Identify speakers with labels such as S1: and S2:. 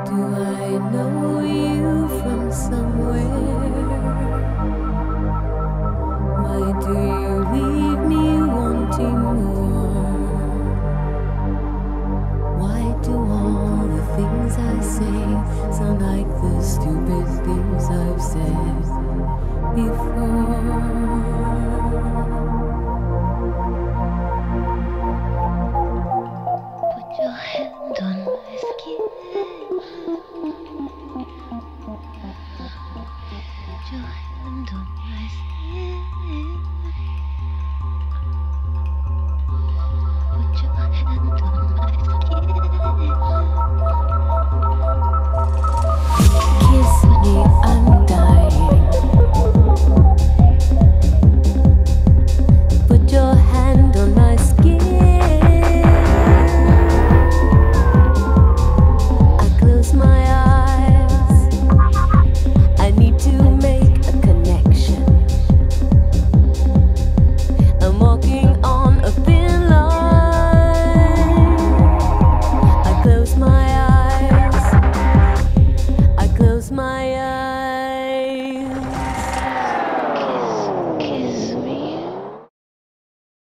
S1: Do I know you from somewhere? Why do you leave me wanting more? Why do all the things I say sound like the stupid things I've said before?
S2: Put your hand on my skin. Put your hand on my skin. Put your hand on my skin.
S1: Kiss me, I'm dying. Put your hand on my skin. I close my eyes. I need to make a connection. I'm walking on a thin line. I close my eyes. I close my eyes.